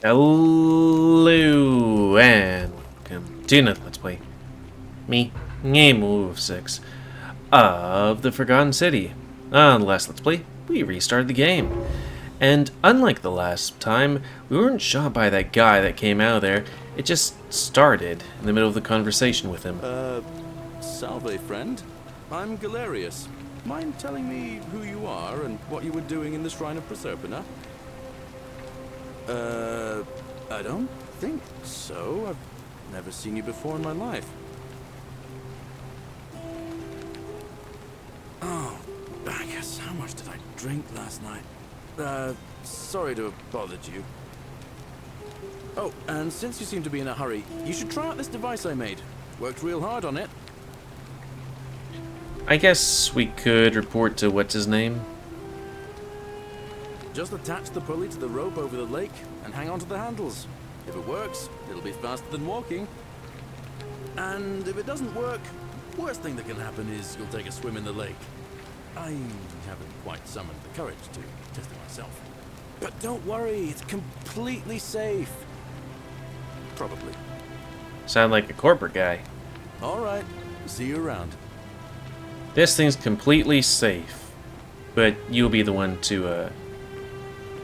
Hello and welcome to another Let's Play. Me, GamerWolfSix of the Forgotten City. On the last Let's Play, we restarted the game. And unlike the last time, we weren't shot by that guy that came out of there. It just started in the middle of the conversation with him. Salve, friend. I'm Galerius. Mind telling me who you are and what you were doing in the Shrine of Proserpina? I don't think so. I've never seen you before in my life. Oh, Bacchus, how much did I drink last night? Sorry to have bothered you. Oh, and since you seem to be in a hurry, you should try out this device I made. Worked real hard on it. I guess we could report to what's his name? Just attach the pulley to the rope over the lake and hang on to the handles. If it works, it'll be faster than walking. And if it doesn't work, worst thing that can happen is you'll take a swim in the lake. I haven't quite summoned the courage to test it myself. But don't worry, it's completely safe. Probably. Sound like a corporate guy. Alright, see you around. This thing's completely safe, but you'll be the one to,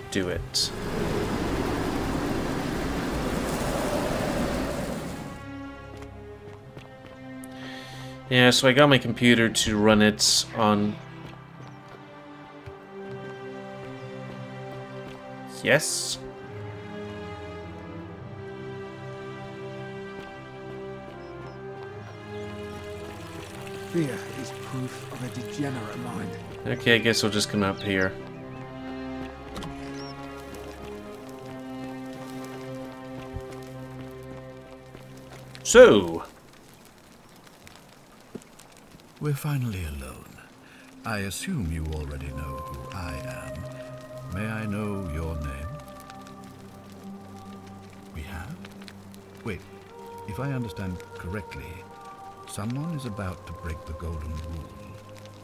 do it. Yeah, so I got my computer to run it on... Yes? Fear is proof of a degenerate mind. Okay, I guess we'll just come up here. So... We're finally alone. I assume you already know who I am. May I know your name? We have? Wait, if I understand correctly, someone is about to break the golden rule,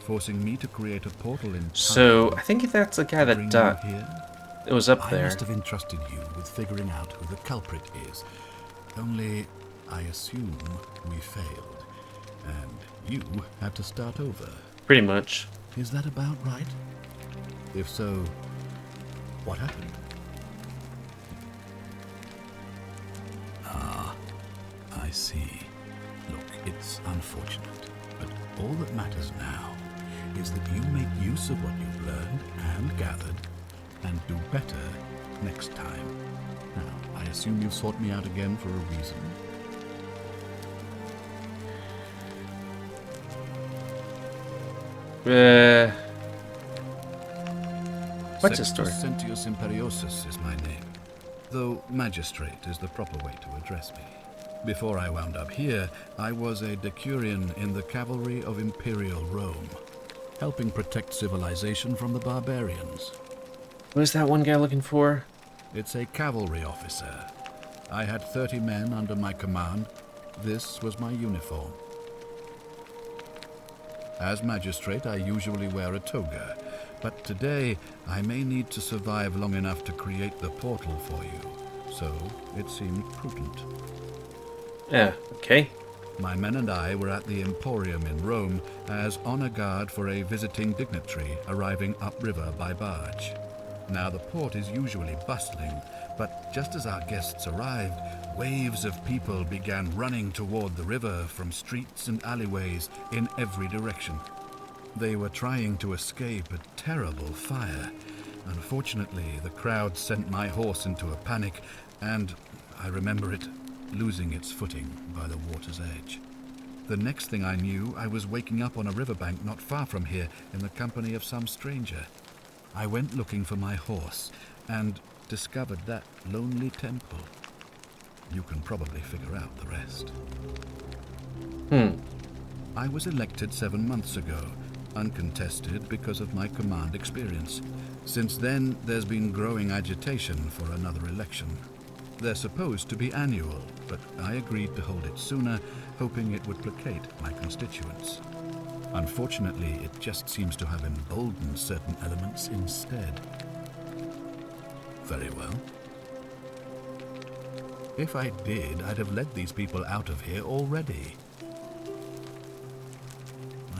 forcing me to create a portal in time. So, I think that's the guy that died. It was up there. I must have entrusted you with figuring out who the culprit is. Only, I assume we failed, and you had to start over. Pretty much. Is that about right? If so, what happened? Ah, I see. Look, it's unfortunate, but all that matters now is that you make use of what you've learned and gathered and do better next time. Now, I assume you've sought me out again for a reason. What's his story? Sentius Imperiosus is my name, though magistrate is the proper way to address me. Before I wound up here, I was a decurion in the cavalry of Imperial Rome, helping protect civilization from the barbarians. What is that one guy looking for? It's a cavalry officer. I had 30 men under my command. This was my uniform. As magistrate, I usually wear a toga, but today I may need to survive long enough to create the portal for you, so it seemed prudent. Yeah, okay. My men and I were at the Emporium in Rome as honor guard for a visiting dignitary arriving upriver by barge. Now, the port is usually bustling, but just as our guests arrived, waves of people began running toward the river from streets and alleyways in every direction. They were trying to escape a terrible fire. Unfortunately, the crowd sent my horse into a panic, and, I remember it, losing its footing by the water's edge. The next thing I knew, I was waking up on a riverbank not far from here in the company of some stranger. I went looking for my horse and discovered that lonely temple. You can probably figure out the rest. I was elected 7 months ago, uncontested because of my command experience. Since then, there's been growing agitation for another election. They're supposed to be annual, but I agreed to hold it sooner, hoping it would placate my constituents. Unfortunately, it just seems to have emboldened certain elements instead. Very well. If I did, I'd have led these people out of here already.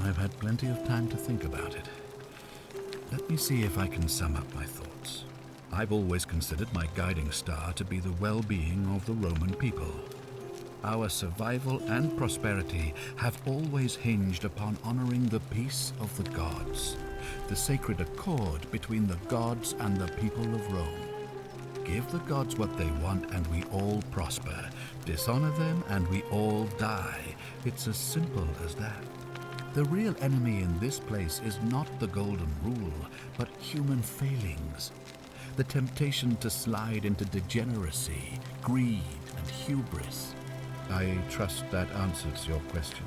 I've had plenty of time to think about it. Let me see if I can sum up my thoughts. I've always considered my guiding star to be the well-being of the Roman people. Our survival and prosperity have always hinged upon honoring the peace of the gods, the sacred accord between the gods and the people of Rome. Give the gods what they want and we all prosper. Dishonor them and we all die. It's as simple as that. The real enemy in this place is not the golden rule, but human failings. The temptation to slide into degeneracy, greed, and hubris. I trust that answers your question.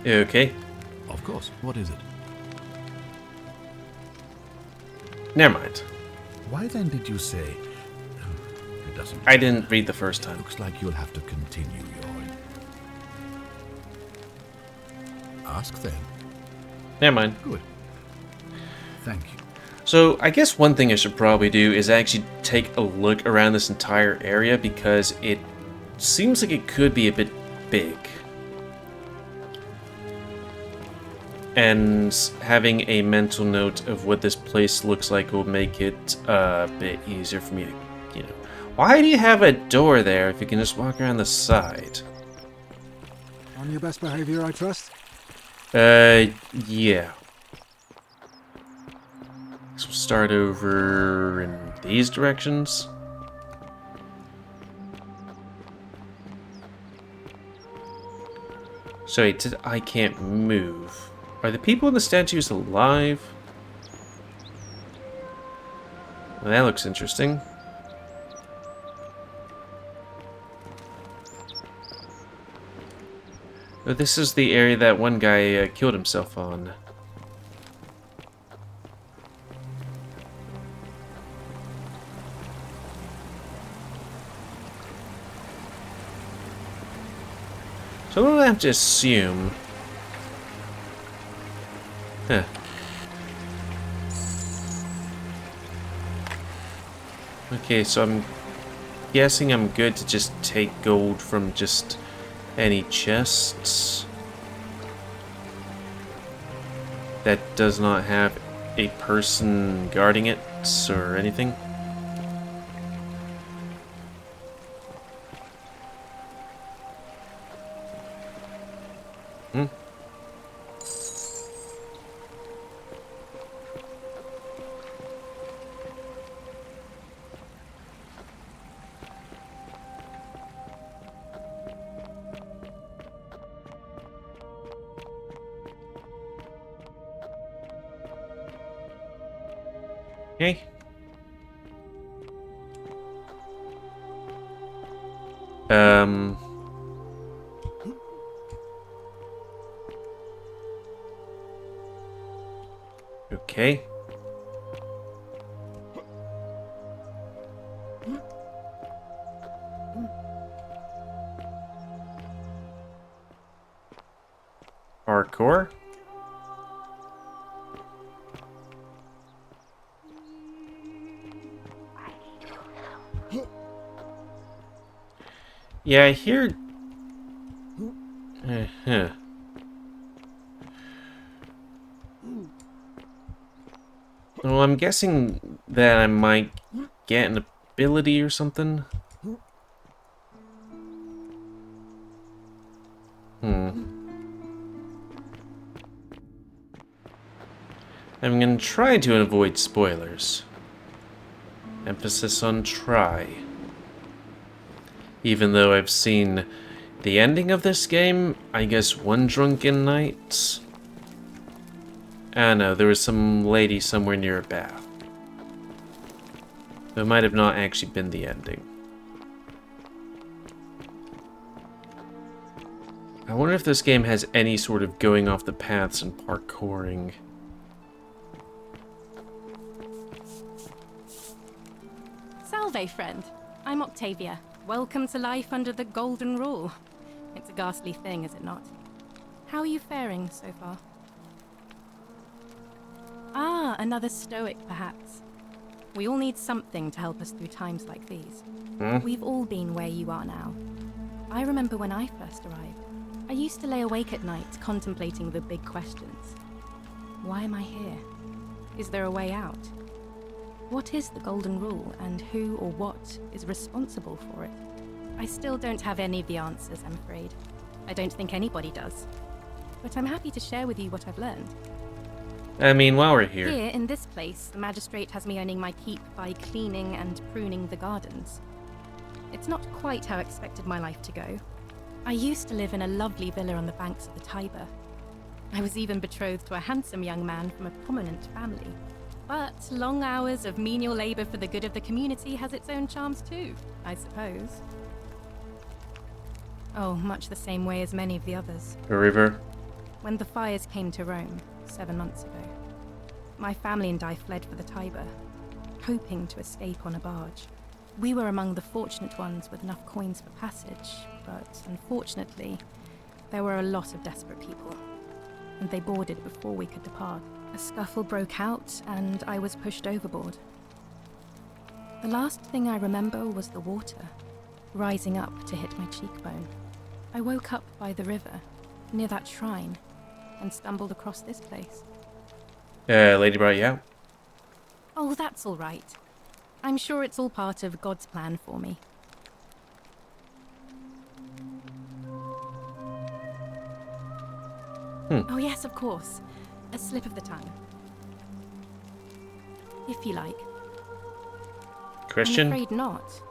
Okay. Of course. What is it? Never mind. Why then did you say... It doesn't... I didn't read the first time. Looks like you'll have to continue your... Ask then. Never mind. Good. Thank you. So, I guess one thing I should probably do is actually take a look around this entire area because it seems like it could be a bit big. And having a mental note of what this place looks like will make it a bit easier for me to, Why do you have a door there if you can just walk around the side? On your best behavior, I trust? Yeah. So we'll start over in these directions. So I can't move. Are the people in the statues alive? Well, that looks interesting. Oh, this is the area that one guy killed himself on. So I'm gonna have to assume. Huh. Okay, so I'm guessing I'm good to just take gold from just any chests that does not have a person guarding it or anything. Okay. Okay. Hardcore. Yeah, I hear... Well, I'm guessing that I might get an ability or something. I'm gonna try to avoid spoilers. Emphasis on try. Even though I've seen the ending of this game, I guess one drunken night. I don't know, there was some lady somewhere near a bath. It might have not actually been the ending. I wonder if this game has any sort of going off the paths and parkouring. Salve, friend. I'm Octavia. Welcome to life under the Golden Rule. It's a ghastly thing, is it not? How are you faring so far? Ah, another stoic, perhaps. We all need something to help us through times like these. We've all been where you are now. I remember when I first arrived. I used to lay awake at night contemplating the big questions. Why am I here? Is there a way out? What is the Golden Rule, and who or what is responsible for it? I still don't have any of the answers, I'm afraid. I don't think anybody does. But I'm happy to share with you what I've learned. I mean, while we're here. Here, in this place, the magistrate has me earning my keep by cleaning and pruning the gardens. It's not quite how I expected my life to go. I used to live in a lovely villa on the banks of the Tiber. I was even betrothed to a handsome young man from a prominent family. But long hours of menial labor for the good of the community has its own charms too, I suppose. Oh, much the same way as many of the others. A river. When the fires came to Rome 7 months ago, my family and I fled for the Tiber, hoping to escape on a barge. We were among the fortunate ones with enough coins for passage, but unfortunately, there were a lot of desperate people, and they boarded before we could depart. A scuffle broke out, and I was pushed overboard. The last thing I remember was the water, rising up to hit my cheekbone. I woke up by the river, near that shrine, and stumbled across this place. Lady brought you out. Oh, that's all right. I'm sure it's all part of God's plan for me. Oh yes, of course. A slip of the tongue. If you like. Christian? I'm afraid not.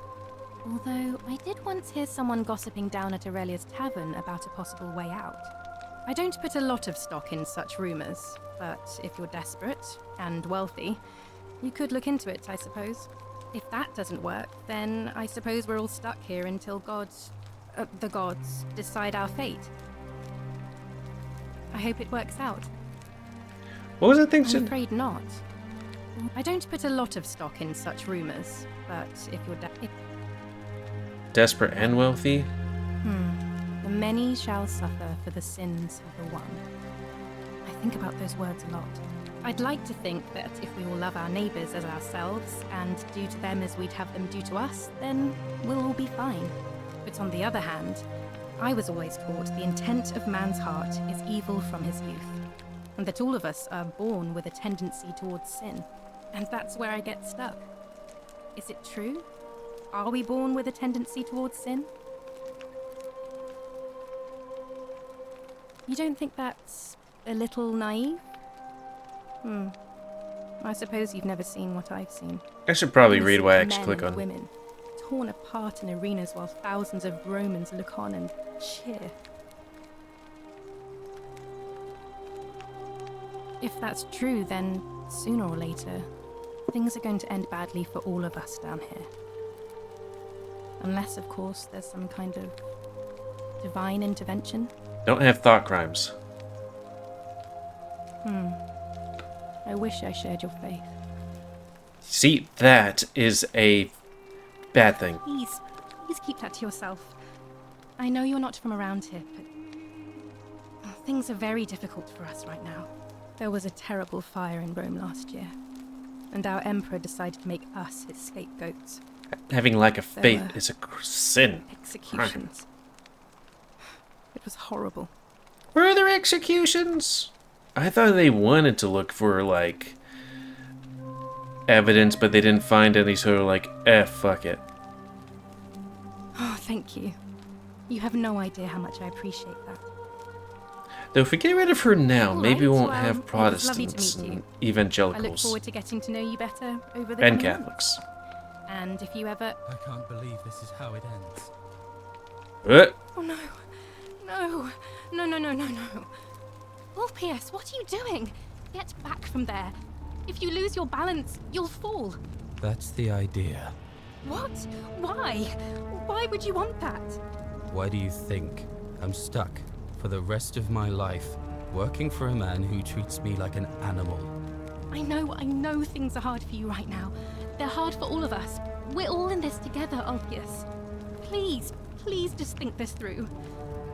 Although, I did once hear someone gossiping down at Aurelia's tavern about a possible way out. I don't put a lot of stock in such rumors, but if you're desperate and wealthy, you could look into it, I suppose. If that doesn't work, then I suppose we're all stuck here until the gods decide our fate. I hope it works out. What was that thing? I'm afraid not. I don't put a lot of stock in such rumors, but if you're Desperate and wealthy? The many shall suffer for the sins of the one. I think about those words a lot. I'd like to think that if we all love our neighbours as ourselves, and do to them as we'd have them do to us, then we'll all be fine. But on the other hand, I was always taught the intent of man's heart is evil from his youth, and that all of us are born with a tendency towards sin. And that's where I get stuck. Is it true? Are we born with a tendency towards sin? You don't think that's a little naive? I suppose you've never seen what I've seen. I should probably read Innocent what I actually men click and on. women, torn apart in arenas while thousands of Romans look on and cheer. If that's true, then sooner or later, things are going to end badly for all of us down here. Unless, of course, there's some kind of divine intervention. Don't have thought crimes. I wish I shared your faith. See, that is a bad thing. Please keep that to yourself. I know you're not from around here, but things are very difficult for us right now. There was a terrible fire in Rome last year, and our emperor decided to make us his scapegoats. Having lack of There faith were is a sin. Executions. It was horrible. Were there executions? I thought they wanted to look for, like, evidence, but they didn't find any, so like, fuck it. Oh, thank you. You have no idea how much I appreciate that. Though if we get rid of her now, All maybe we right, won't well, have it was Protestants lovely to meet and you. I look evangelicals forward to getting to know you better over the and coming months. Catholics. And if you ever... I can't believe this is how it ends. Oh no. No. No, no, no, no, no. Wolf-Pierce, what are you doing? Get back from there. If you lose your balance, you'll fall. That's the idea. What? Why? Why would you want that? Why do you think I'm stuck for the rest of my life working for a man who treats me like an animal? I know things are hard for you right now. They're hard for all of us. We're all in this together, Ulpius. Please just think this through.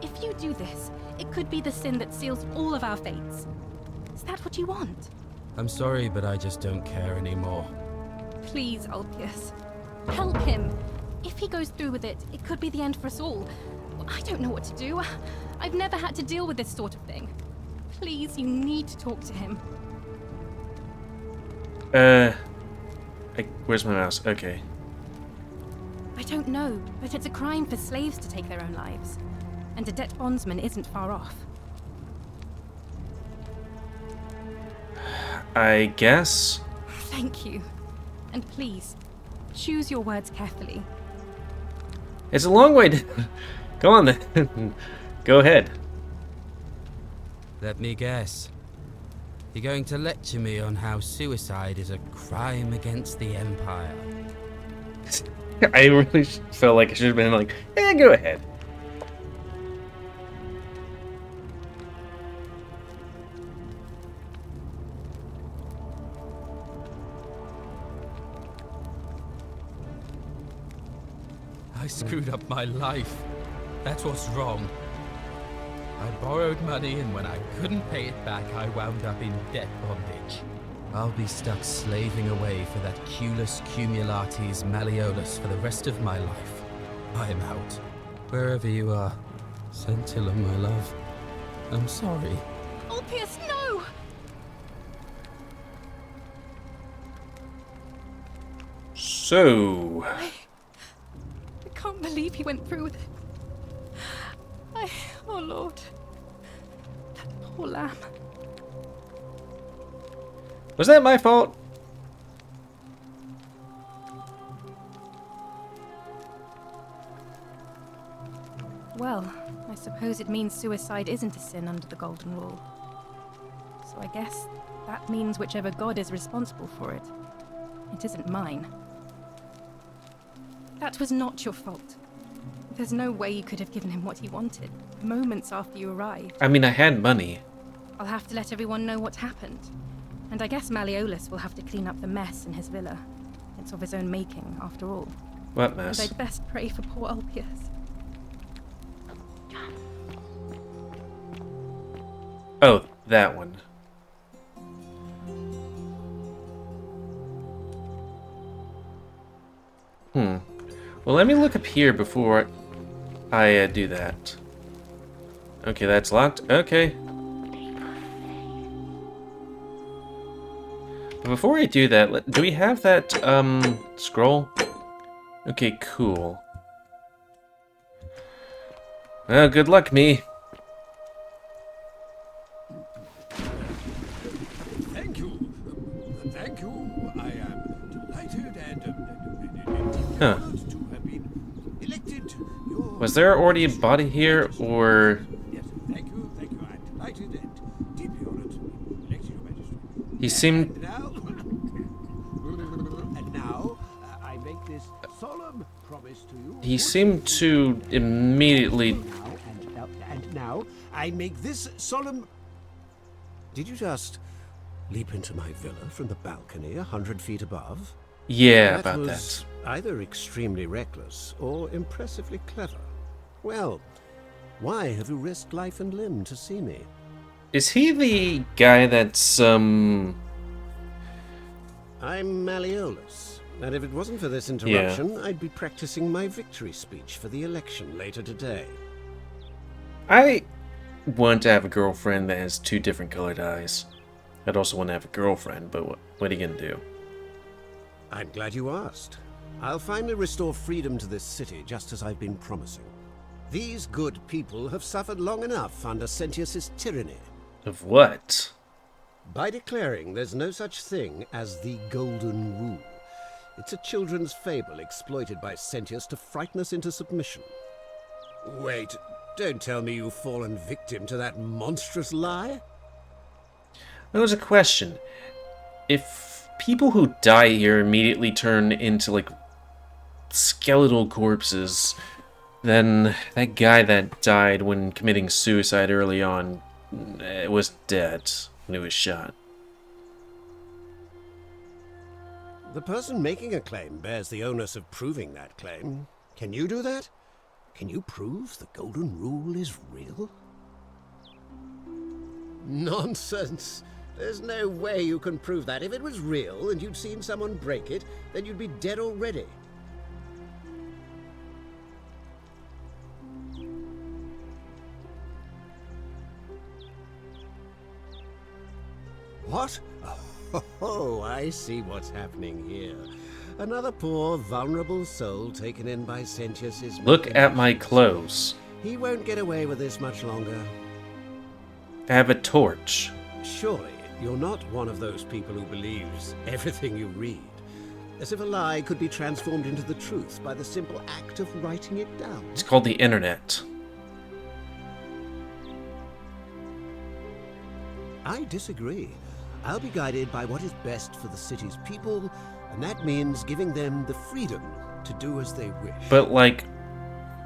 If you do this, it could be the sin that seals all of our fates. Is that what you want? I'm sorry, but I just don't care anymore. Please, Ulpius. Help him. If he goes through with it, it could be the end for us all. I don't know what to do. I've never had to deal with this sort of thing. Please, you need to talk to him. Where's my mouse? Okay. I don't know, but it's a crime for slaves to take their own lives. And a debt bondsman isn't far off. I guess. Thank you. And please, choose your words carefully. It's a long way to... Go on then. Go ahead. Let me guess. You're going to lecture me on how suicide is a crime against the Empire. I really felt like I should have been like, go ahead. I screwed up my life. That's what's wrong. I borrowed money, and when I couldn't pay it back, I wound up in debt bondage. I'll be stuck slaving away for that Culus Cumulatis Malleolus for the rest of my life. I'm out. Wherever you are, Scintilla, my love, I'm sorry. Ulpius, no! So... I can't believe he went through with it. Oh Lord. That poor lamb. Was that my fault? Well, I suppose it means suicide isn't a sin under the Golden Rule. So I guess that means whichever god is responsible for it. It isn't mine. That was not your fault. There's no way you could have given him what he wanted, moments after you arrived. I mean, I had money. I'll have to let everyone know what happened. And I guess Malleolus will have to clean up the mess in his villa. It's of his own making, after all. What And mess? I'd best pray for poor Ulpius. Oh, that one. Well, let me look up here before I do that. Okay, that's locked. Okay. But before I do that, do we have that, scroll? Okay, cool. Well, good luck, me. Thank you. Thank you. I am delighted and deeply Huh. honored to have been elected your... Was there already a body here, or... Yes, thank you. Thank you. I am delighted and deeply honored to be elected your majesty. He seemed... And now, I make this solemn promise to you. He seemed to immediately... And now, I make this solemn... Did you just leap into my villa from the balcony 100 feet above? Yeah, That about was that. either extremely reckless or impressively clever. Well, why have you risked life and limb to see me? Is he the guy that's, I'm Malleolus, and if it wasn't for this interruption, I'd be practicing my victory speech for the election later today. I want to have a girlfriend that has two different colored eyes. I'd also want to have a girlfriend, but what are you gonna do? I'm glad you asked. I'll finally restore freedom to this city, just as I've been promising. These good people have suffered long enough under Sentius's tyranny. Of what? By declaring there's no such thing as the Golden Rule. It's a children's fable exploited by Sentius to frighten us into submission. Wait, don't tell me you've fallen victim to that monstrous lie? There was a question. If people who die here immediately turn into, like, skeletal corpses, then that guy that died when committing suicide early on was dead when he was shot. The person making a claim bears the onus of proving that claim. Can you do that? Can you prove the Golden Rule is real? Nonsense! There's no way you can prove that. If it was real and you'd seen someone break it, then you'd be dead already. What? Oh, I see what's happening here. Another poor, vulnerable soul taken in by Sentius's... Look at my clothes. He won't get away with this much longer. I have a torch. Surely, you're not one of those people who believes everything you read. As if a lie could be transformed into the truth by the simple act of writing it down. It's called the internet. I disagree. I'll be guided by what is best for the city's people, and that means giving them the freedom to do as they wish. But, like,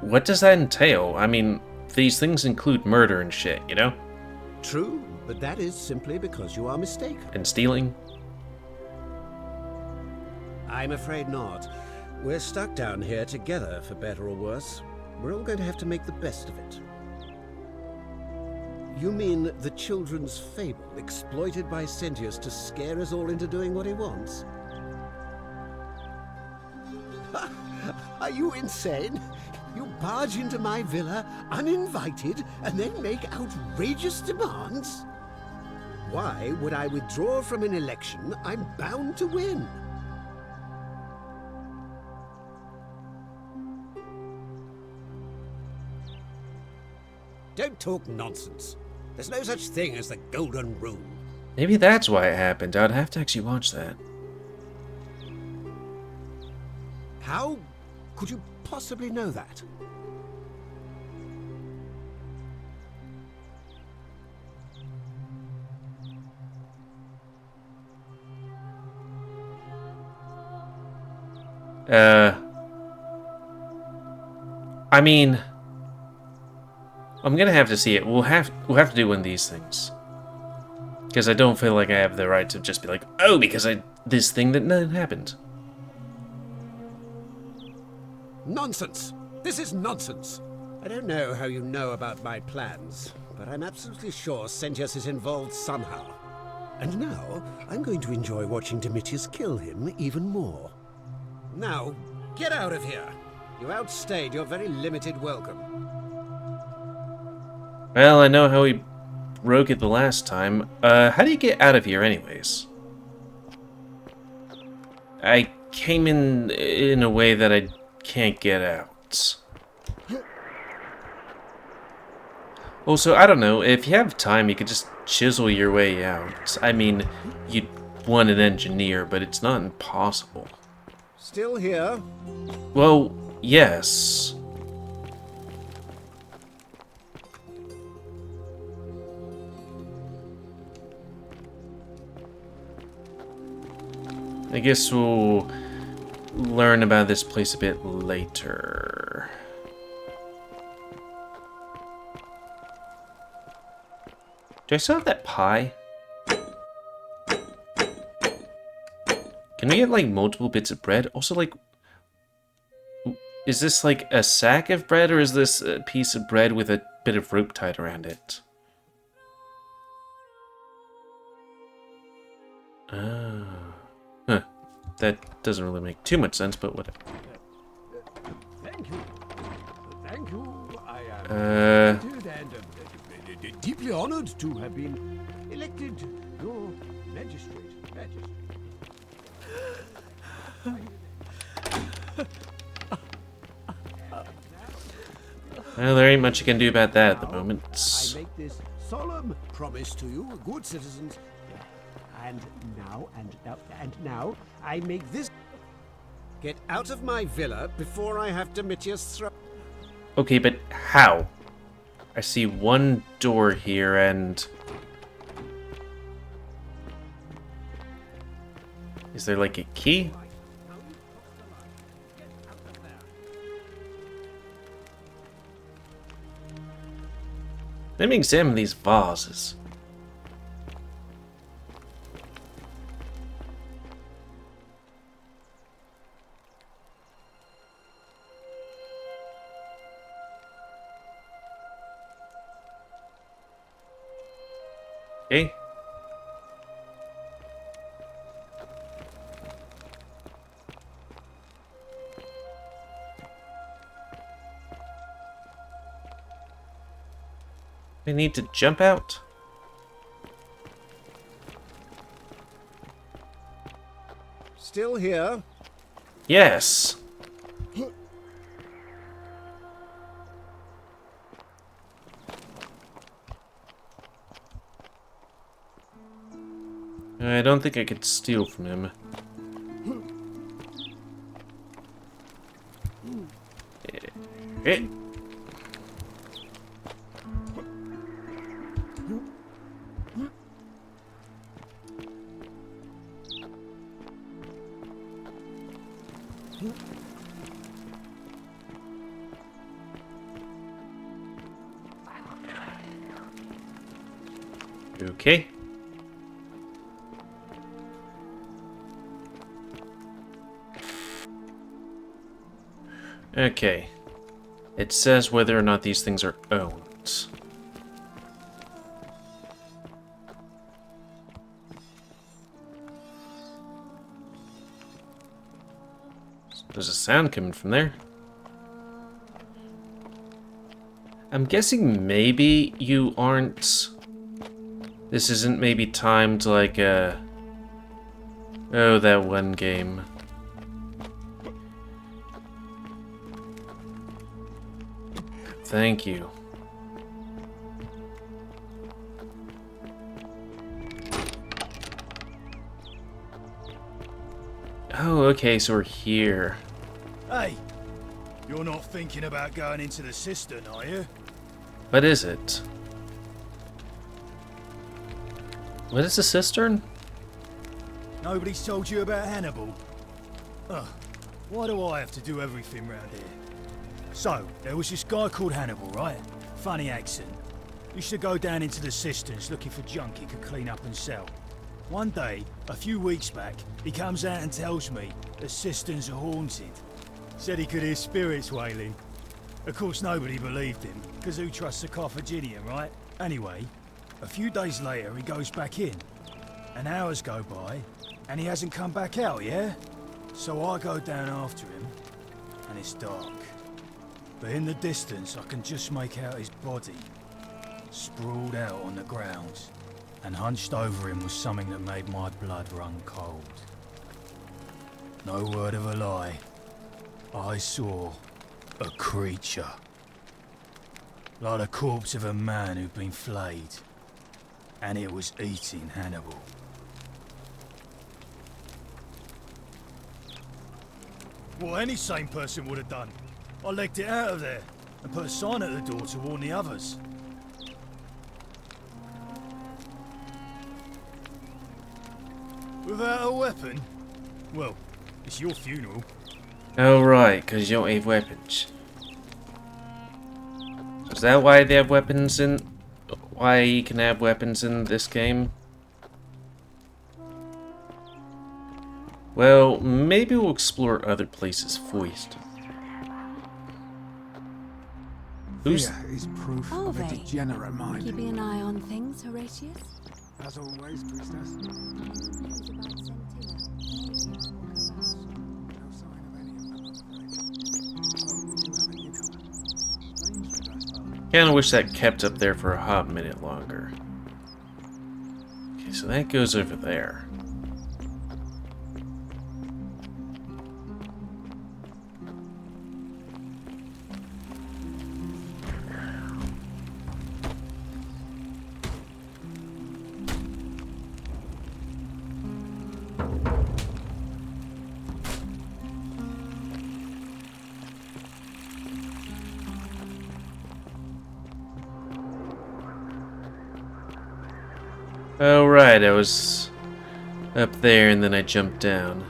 what does that entail? I mean, these things include murder and shit, you know? True, but that is simply because you are mistaken. And stealing. I'm afraid not. We're stuck down here together, for better or worse. We're all going to have to make the best of it. You mean the children's fable exploited by Sentius to scare us all into doing what he wants? Are you insane? You barge into my villa uninvited and then make outrageous demands? Why would I withdraw from an election I'm bound to win? Don't talk nonsense. There's no such thing as the Golden Rule. Maybe that's why it happened. I'd have to actually watch that. How could you possibly know that? I mean, I'm gonna have to see it. We'll have to do one of these things. Because I don't feel like I have the right to just be like, oh, because this thing that nothing happened. Nonsense! This is nonsense! I don't know how you know about my plans, but I'm absolutely sure Sentius is involved somehow. And now, I'm going to enjoy watching Domitius kill him even more. Now, get out of here! You outstayed your very limited welcome. Well, I know how we broke it the last time. How do you get out of here anyways? I came in a way that I can't get out. Also, I don't know, if you have time, you could just chisel your way out. I mean, you'd want an engineer, but it's not impossible. Still here? Well, yes. I guess we'll learn about this place a bit later. Do I still have that pie? Can we get, like, multiple bits of bread? Also, like, is this, like, a sack of bread, or is this a piece of bread with a bit of rope tied around it? Oh. Huh. That doesn't really make too much sense, but whatever. Thank you. Thank you. I am delighted and deeply honored to have been elected your magistrate. Well, there ain't much you can do about that at the moment. I make this solemn promise to you, good citizens. And now, I make this... Get out of my villa before I have Domitius throw... Okay, but how? I see one door here and... Is there like a key? Let me examine these vases. Okay. I need to jump out. still here? Yes. I don't think I could steal from him. Eh. Okay. Okay. It says whether or not these things are owned. There's a sound coming from there. I'm guessing maybe you aren't... This isn't maybe timed like a... Oh, that one game. Thank you. Oh, okay, so we're here. Hey, you're not thinking about going into the cistern, are you? What is it? What is a cistern? Nobody's told you about Hannibal? Ugh, why do I have to do everything round here? So, there was this guy called Hannibal, right? Funny accent. Used to go down into the cisterns looking for junk he could clean up and sell. One day, a few weeks back, he comes out and tells me the cisterns are haunted. Said he could hear spirits wailing. Of course, nobody believed him, because who trusts a Carthaginian, right? Anyway, a few days later, he goes back in. And hours go by, and he hasn't come back out, yeah? So I go down after him, and it's dark. But in the distance, I can just make out his body, sprawled out on the ground. And hunched over him was something that made my blood run cold. No word of a lie. I saw a creature. Like the corpse of a man who'd been flayed. And it was eating Hannibal. What any sane person would have done. I legged it out of there and put a sign at the door to warn the others. Without a weapon? Well, it's your funeral. Oh, right, because you don't have weapons. Is that why they have weapons in... Why you can have weapons in this game? Well, maybe we'll explore other places first. Who's... Fear is proof of a Ove, degenerate mind. keeping an eye on things, Horatius? As always, priestess. News about Sentinel. No sign of any of them, I'm afraid. Oh, you have a newcomer. Strange dress, Kinda wish that kept up there for a hot minute longer. Okay, so that goes over there. Oh, right, I was up there and then I jumped down.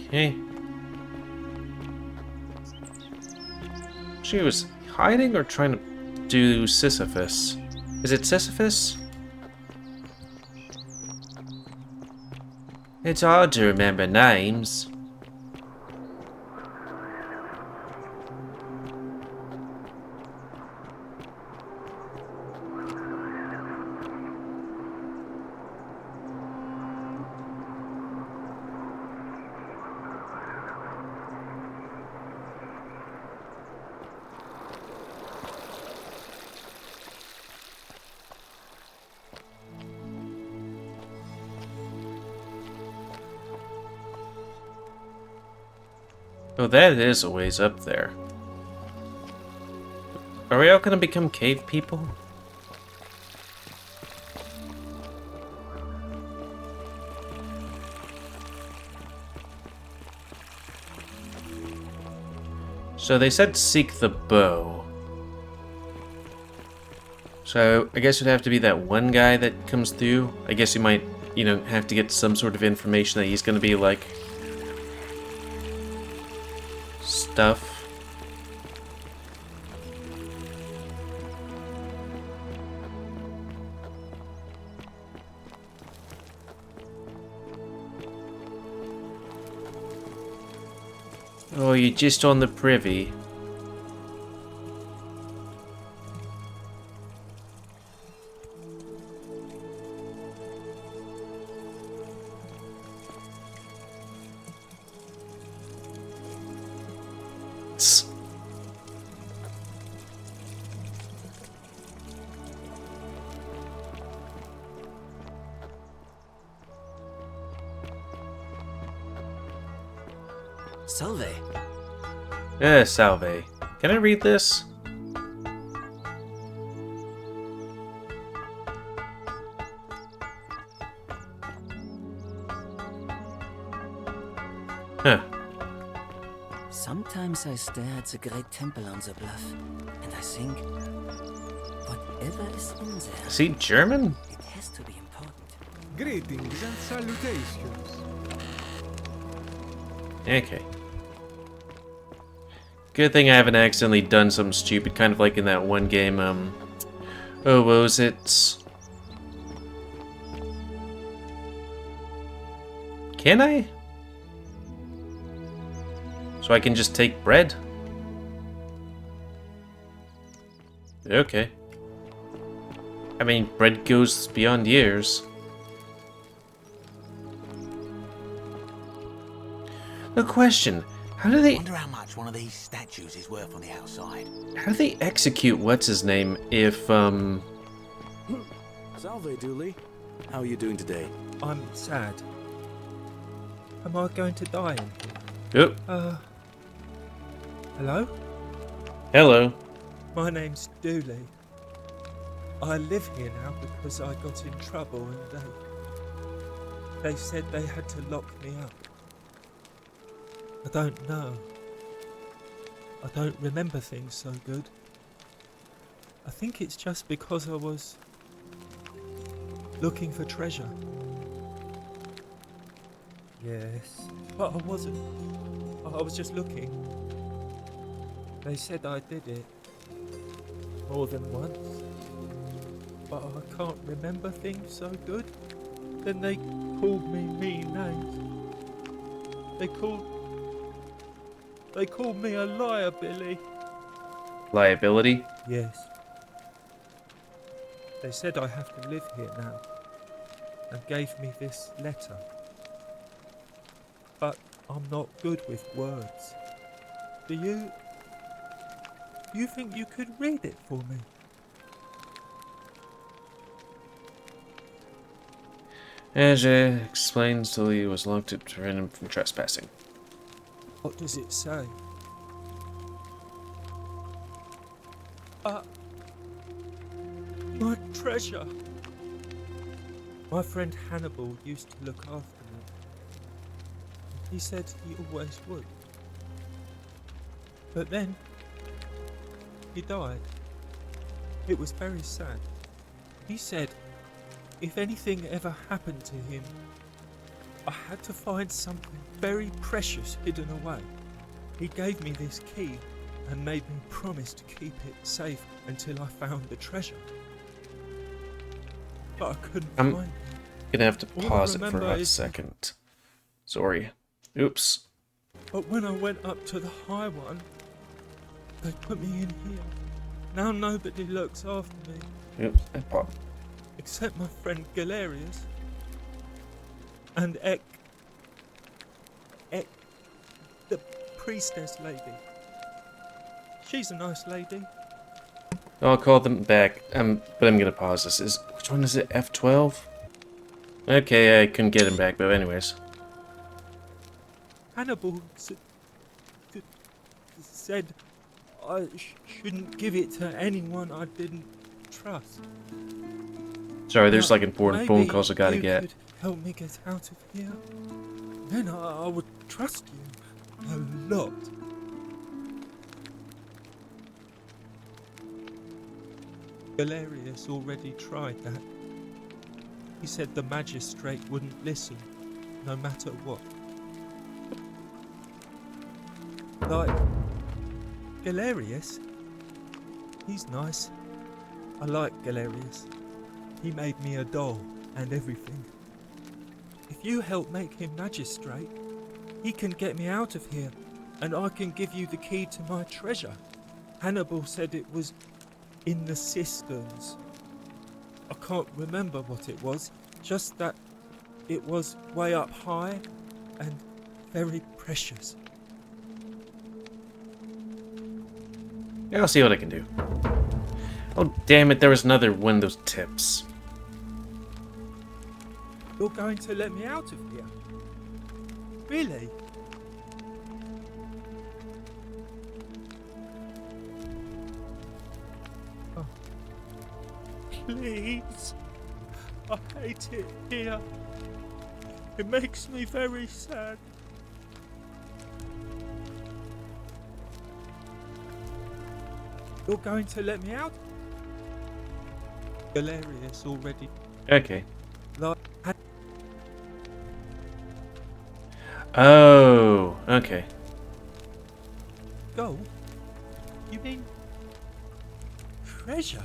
Okay. She was hiding or trying to do Sisyphus? Is it Sisyphus? It's hard to remember names. Oh, that is a ways up there. Are we all gonna become cave people? So they said seek the bow. So I guess it'd have to be that one guy that comes through. I guess you might, you know, have to get some sort of information that he's gonna be like stuff. Oh, you're just on the privy. Tss. Salve. Salve. Can I read this? Huh. Sometimes I stare at the great temple on the bluff, and I think, whatever is in there, Is he German? it has to be important. Greetings and salutations. Okay. Good thing I haven't accidentally done something stupid, kind of like in that one game, oh, what was it? Can I? So I can just take bread? Okay. I mean, bread goes beyond years. The question, how do they... Wonder how much one of these statues is worth on the outside. How do they execute what's-his-name if, Salve, Dooley. How are you doing today? I'm sad. Am I going to die in Oh, here? Hello? hello. My name's Dooley. I live here now because I got in trouble and they said they had to lock me up. I don't know. I don't remember things so good. I think it's just because I was looking for treasure. Yes, but I wasn't. I was just looking. They said I did it more than once, but I can't remember things so good. Then they called me mean names. They called me a liar, Billy. Liability? Yes. They said I have to live here now, and gave me this letter. But I'm not good with words. Do you think you could read it for me? As explains, Tilly was locked up to prevent him from trespassing. What does it say? My treasure! My friend Hannibal used to look after me. He said he always would. But then, he died. It was very sad. He said, if anything ever happened to him, I had to find something very precious hidden away. He gave me this key and made me promise to keep it safe until I found the treasure. But I couldn't find it. Gonna have to All I pause it for remember a is- second. Sorry. Oops. But when I went up to the high one, they put me in here. Now nobody looks after me, Oops. I paused. except my friend Galerius. And Ek, the priestess lady. She's a nice lady. I'll call them back. But I'm gonna pause this. Which one is it? F12? Okay, I couldn't get him back, but anyways. Hannibal said I shouldn't give it to anyone I didn't trust. Sorry, there's Now, like important phone calls I gotta you get. could help me get out of here. Then I would trust you a lot. Galerius already tried that. He said the magistrate wouldn't listen, no matter what. Like, Galerius? He's nice. I like Galerius. He made me a doll and everything. If you help make him magistrate, he can get me out of here, and I can give you the key to my treasure. Hannibal said it was in the cisterns. I can't remember what it was, just that it was way up high and very precious. Yeah, I'll see what I can do. Oh, damn it, there was another one of those tips. You're going to let me out of here? Really? Oh. Please. I hate it here. It makes me very sad. You're going to let me out? Galerius already. Okay. Like, Oh, okay. gold? You mean treasure?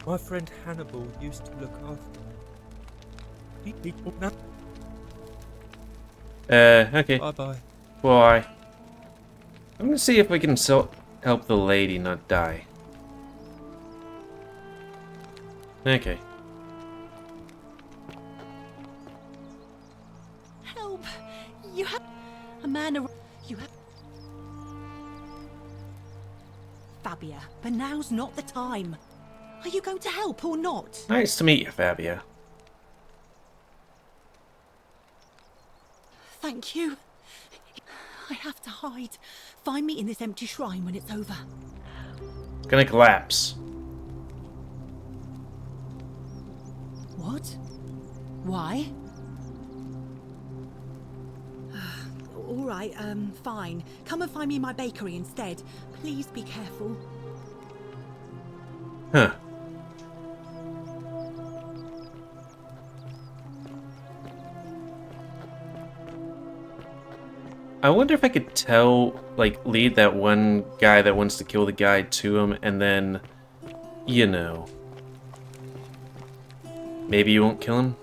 My friend Hannibal used to look after me. He now. Okay. Bye-bye. Bye. I'm gonna see if we can help the lady not die. Okay. Help! You have a man. You have Fabia, but now's not the time. Are you going to help or not? Nice to meet you, Fabia. Thank you. I have to hide. Find me in this empty shrine when it's over. It's gonna collapse. What? Why? All right, fine. Come and find me in my bakery instead. Please be careful. Huh. I wonder if I could lead that one guy that wants to kill the guy to him, and then, you know, maybe you won't kill him?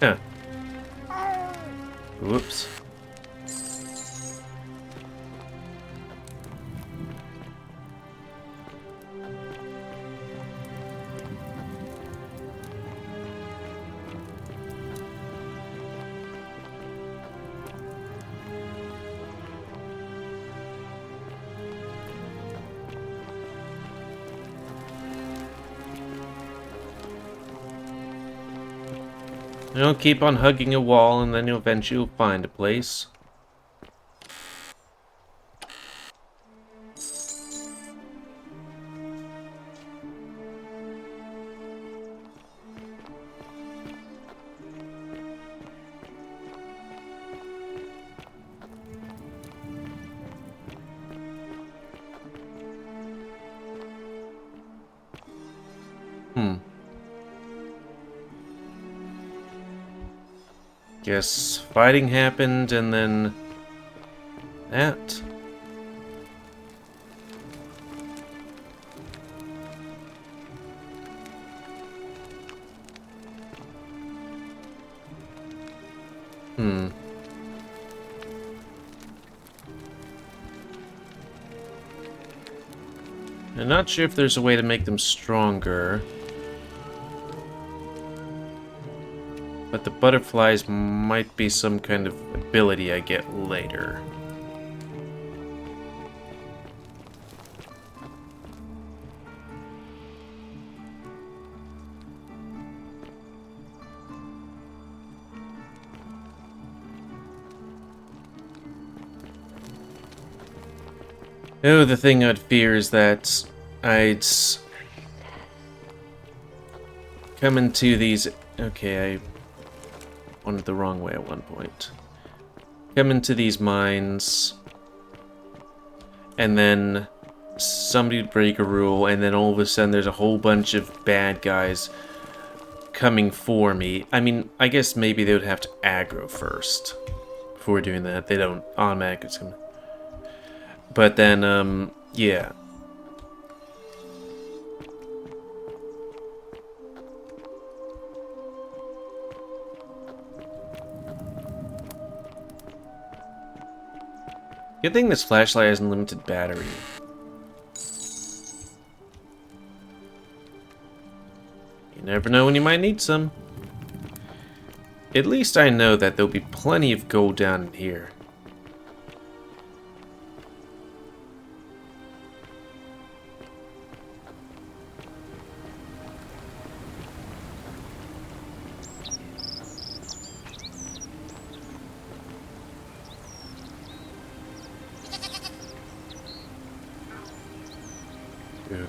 Huh. Whoops. You'll keep on hugging a wall and then you'll eventually find a place. Guess fighting happened and then that. I'm not sure if there's a way to make them stronger. But the butterflies might be some kind of ability I get later. Oh, the thing I'd fear is that I'd come into these... Okay, I wanted the wrong way at one point. Come into these mines, and then somebody would break a rule, and then all of a sudden there's a whole bunch of bad guys coming for me. I mean, I guess maybe they would have to aggro first before doing that. They don't automatically come. But then, yeah. Good thing this flashlight has unlimited battery. You never know when you might need some. At least I know that there'll be plenty of gold down in here.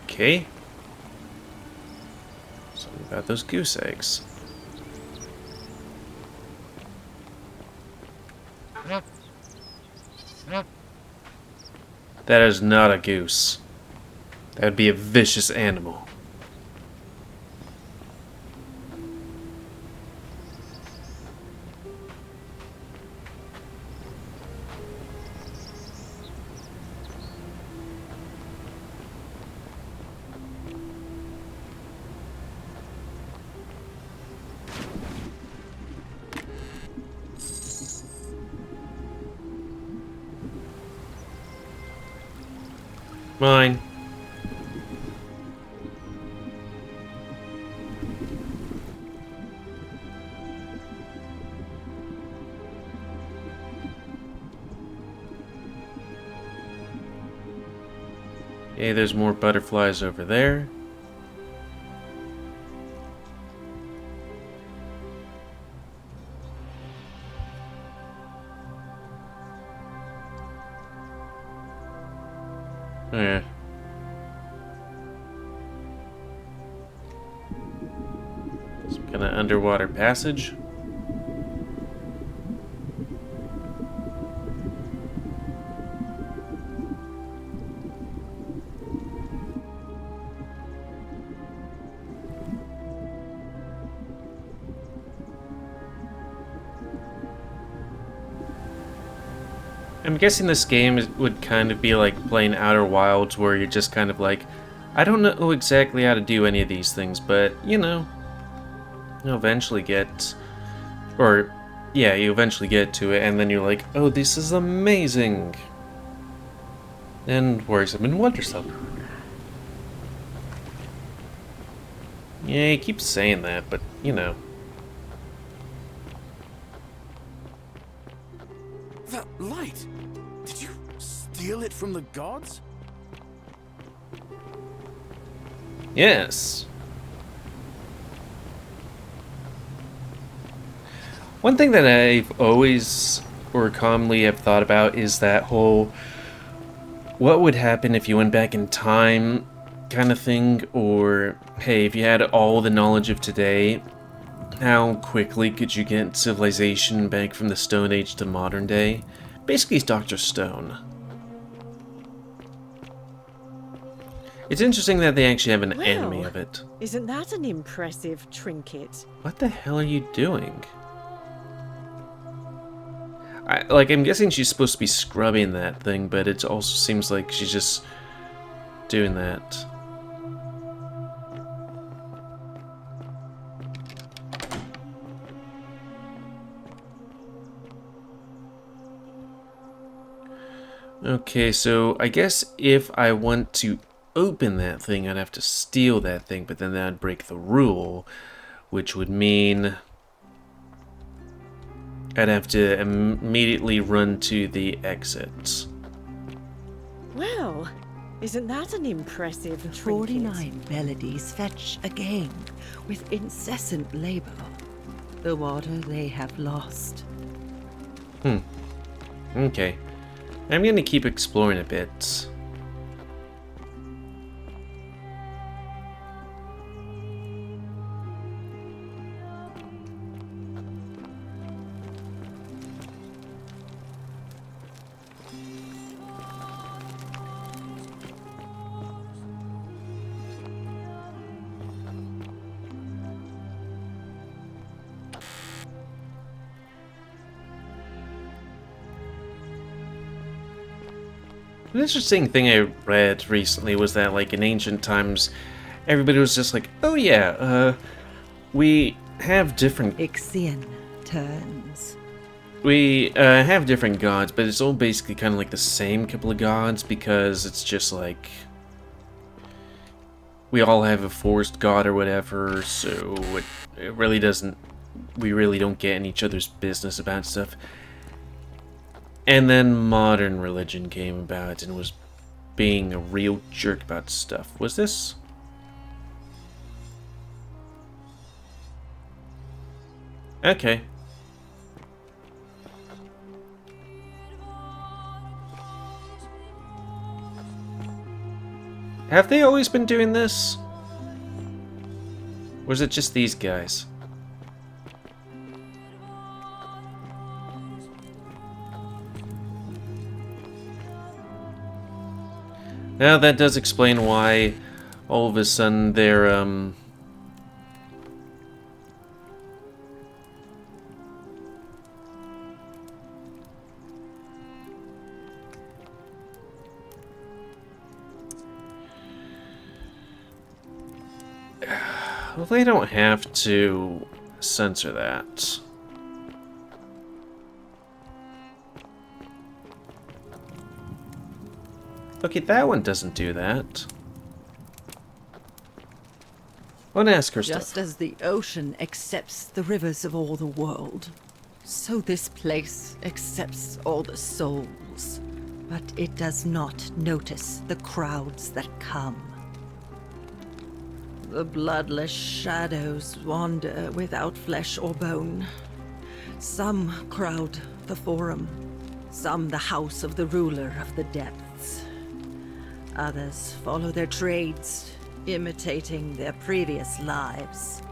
Okay. Something about those goose eggs. That is not a goose. That would be a vicious animal. Mine. Okay, there's more butterflies over there. Yeah. Some kind of underwater passage. I'm guessing this game would kind of be like playing Outer Wilds, where you're just kind of like, I don't know exactly how to do any of these things, but, you know, you'll eventually get, or, yeah, you eventually get to it, and then you're like, oh, this is amazing, and worrisome and wondersome. Yeah, he keeps saying that, but, you know. That light! Did you steal it from the gods? Yes. One thing that I've always, or commonly have thought about, is that whole, what would happen if you went back in time kind of thing, or, hey, if you had all the knowledge of today, how quickly could you get civilization back from the Stone Age to modern day? Basically, it's Dr. Stone. It's interesting that they actually have an enemy Well, of it. Isn't that an impressive trinket? What the hell are you doing? I'm guessing she's supposed to be scrubbing that thing, but it also seems like she's just doing that. Okay, so I guess if I want to open that thing, I'd have to steal that thing, but then that'd break the rule, which would mean I'd have to immediately run to the exit. Well, isn't that an impressive trinket? 49 melodies fetch again with incessant labor the water they have lost. Okay. I'm gonna keep exploring a bit. An interesting thing I read recently was that, like, in ancient times, everybody was just like, oh yeah, we have different... Ixion turns. We have different gods, but it's all basically kind of like the same couple of gods, because it's just like... we all have a forced god or whatever, so it really doesn't... we really don't get in each other's business about stuff. And then modern religion came about and was being a real jerk about stuff. Was this? Okay. Have they always been doing this? Or is it just these guys? Now that does explain why all of a sudden they're, well, they don't have to censor that. Okay, that one doesn't do that. I want to ask her Just stuff. as the ocean accepts the rivers of all the world, so this place accepts all the souls. But it does not notice the crowds that come. The bloodless shadows wander without flesh or bone. Some crowd the forum, some the house of the ruler of the depths. Others follow their trades, imitating their previous lives.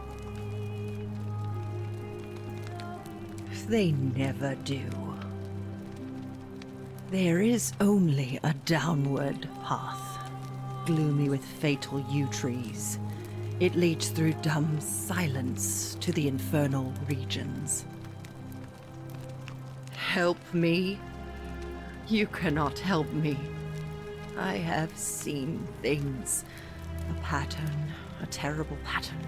They never do. There is only a downward path, gloomy with fatal yew trees. It leads through dumb silence to the infernal regions. Help me? You cannot help me. I have seen things. A pattern, a terrible pattern.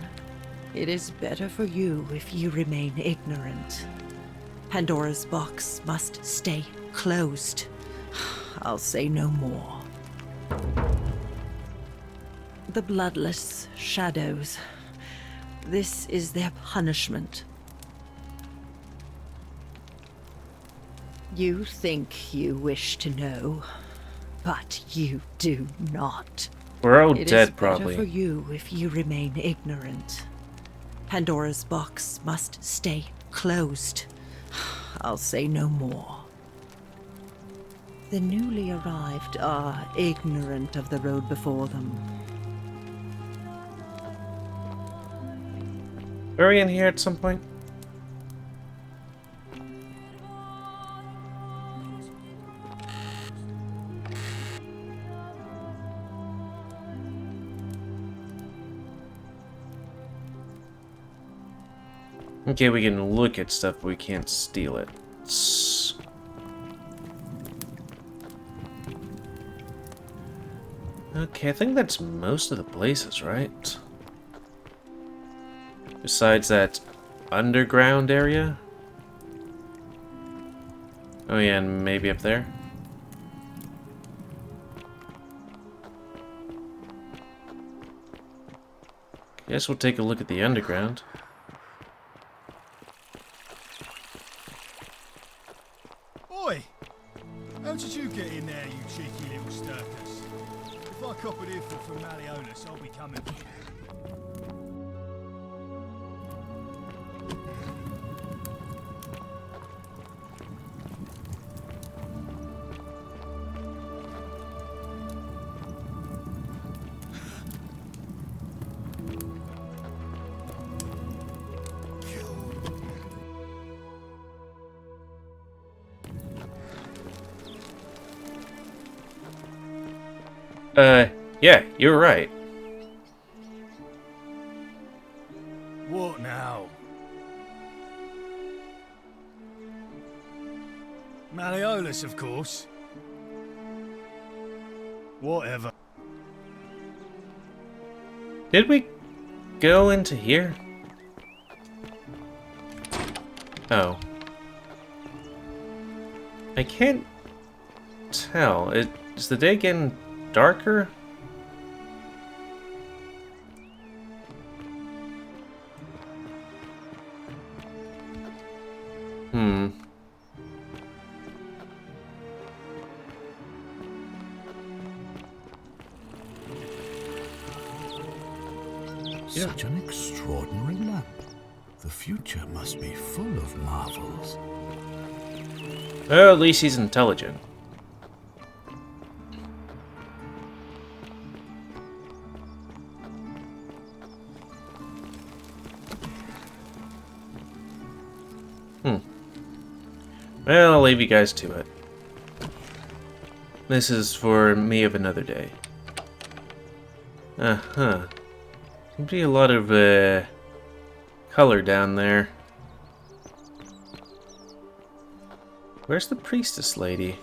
It is better for you if you remain ignorant. Pandora's box must stay closed. I'll say no more. The bloodless shadows. This is their punishment. You think you wish to know, but you do not. We're all It dead, is probably. better for you if you remain ignorant. Pandora's box must stay closed. I'll say no more. The newly arrived are ignorant of the road before them. Are we in here at some point? Okay, we can look at stuff, but we can't steal it. Okay, I think that's most of the places, right? Besides that underground area? Oh yeah, and maybe up there? Guess we'll take a look at the underground. Oi! How did you get in there, you cheeky little stirkers? If I cop an earful from Malleolus, I'll be coming for you. Yeah, you're right. What now? Malleolus, of course. Whatever. Did we go into here? Oh. I can't tell. Is the day getting darker? Such an extraordinary lamp. The future must be full of marvels. Well, at least he's intelligent. Well, I'll leave you guys to it. This is for me of another day. Uh-huh. Seems to be a lot of, color down there. Where's the priestess lady?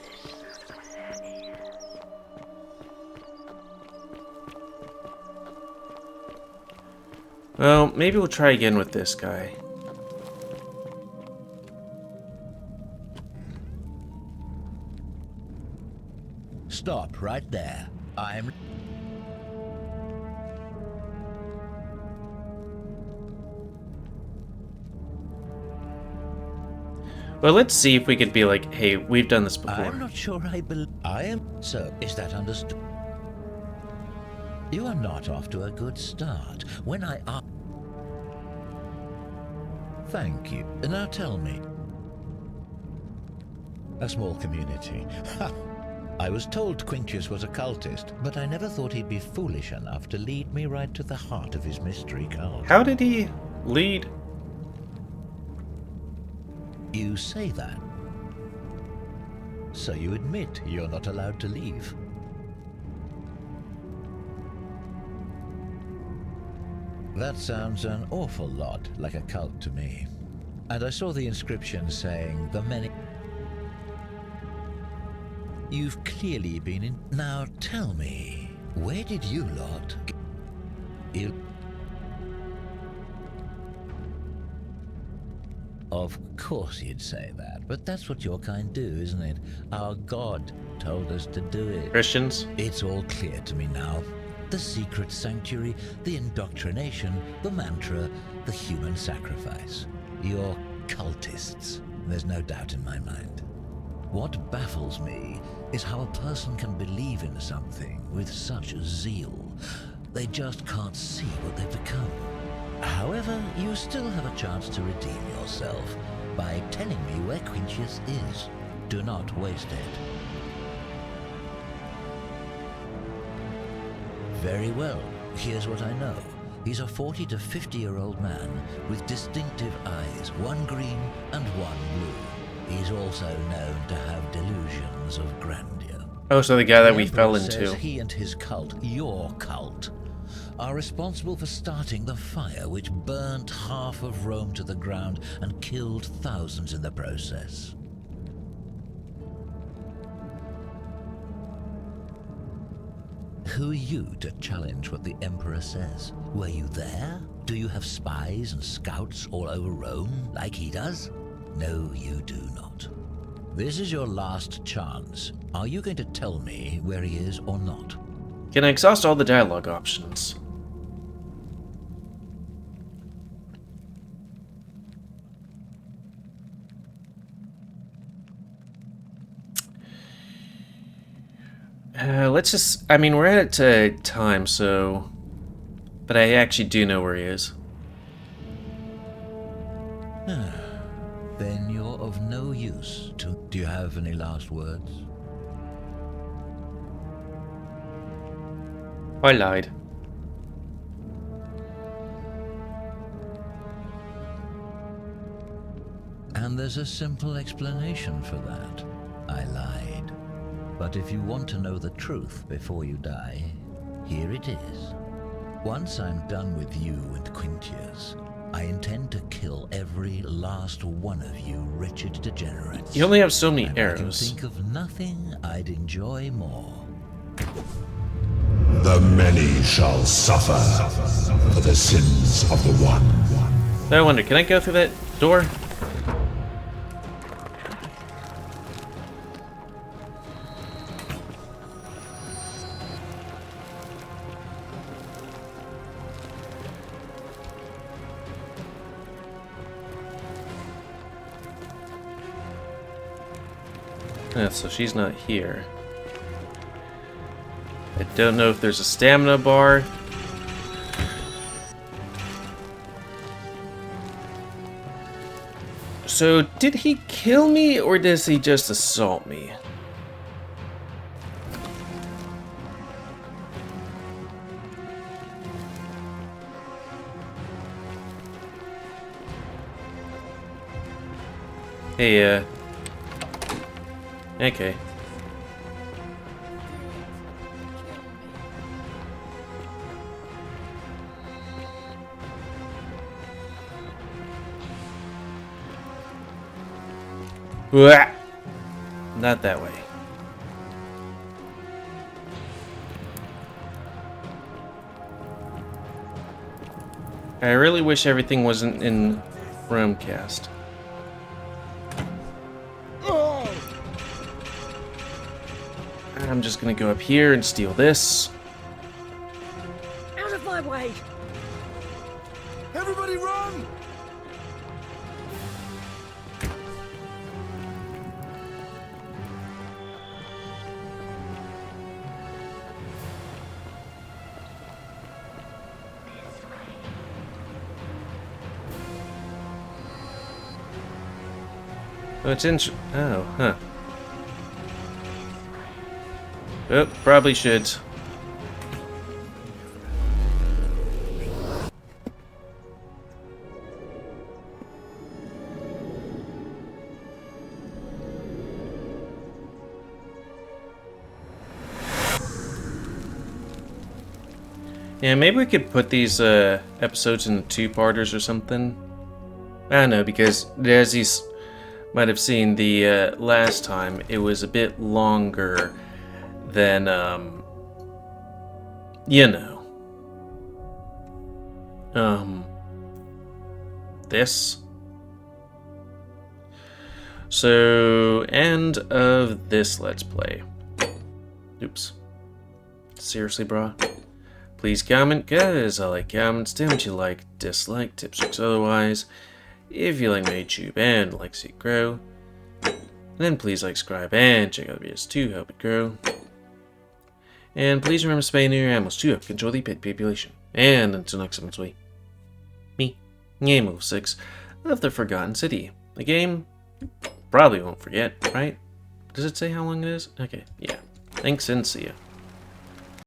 Well, maybe we'll try again with this guy. Stop right there. I'm... Well, let's see if we could be like, hey, we've done this before. I'm not sure I believe... I am... So, is that understood? You are not off to a good start. When I ask... Thank you. Now tell me. A small community. I was told Quintius was a cultist, but I never thought he'd be foolish enough to lead me right to the heart of his mystery cult. How did he lead? You say that. So you admit you're not allowed to leave. That sounds an awful lot like a cult to me. And I saw the inscription saying, the many... You've clearly been in... Now tell me, where did you lot... Of course you'd say that, but that's what your kind do, isn't it? Our God told us to do it. Christians? It's all clear to me now. The secret sanctuary, the indoctrination, the mantra, the human sacrifice. You're cultists. There's no doubt in my mind. What baffles me is how a person can believe in something with such zeal. They just can't see what they've become. However, you still have a chance to redeem yourself by telling me where Quintius is. Do not waste it. Very well. Here's what I know. He's a 40 to 50-year-old man with distinctive eyes, one green and one blue. He's also known to have delusions of grandeur. Oh, so the guy that we fell Emperor says into. He and his cult, your cult, are responsible for starting the fire which burnt half of Rome to the ground and killed thousands in the process. Who are you to challenge what the Emperor says? Were you there? Do you have spies and scouts all over Rome like he does? No, you do not. This is your last chance. Are you going to tell me where he is or not? Can I exhaust all the dialogue options? Let's just... I mean, we're at time, so... But I actually do know where he is. Then you're of no use to... Do you have any last words? I lied. And there's a simple explanation for that. I lied. But if you want to know the truth before you die, here it is. Once I'm done with you and Quintius, I intend to kill every last one of you wretched degenerates. You only have so many and arrows. I can think of nothing I'd enjoy more. The many shall suffer for the sins of the one. I wonder, can I go through that door? So she's not here. I don't know if there's a stamina bar. So, did he kill me, or does he just assault me? Hey, okay. Not that way. I really wish everything wasn't in Romecast. I'm just gonna go up here and steal this. Out of my way! Everybody run! Oh, it's in. Oh, huh. Oh, probably should. Yeah, maybe we could put these episodes in two-parters or something. I don't know, because as you might have seen the last time, it was a bit longer than, you know, this. So, end of this Let's Play. Oops. Seriously, brah? Please comment, guys. I like comments. Tell me what you like, dislike, tips, tricks, otherwise. If you like my YouTube and like to see it grow, then please like, subscribe, and check out the videos to help it grow. And please remember to spay near your animals to help control the pet population. And until next time, it's me, GamerWolfSix of the Forgotten City. The game probably won't forget, right? Does it say how long it is? Okay, yeah. Thanks and see ya.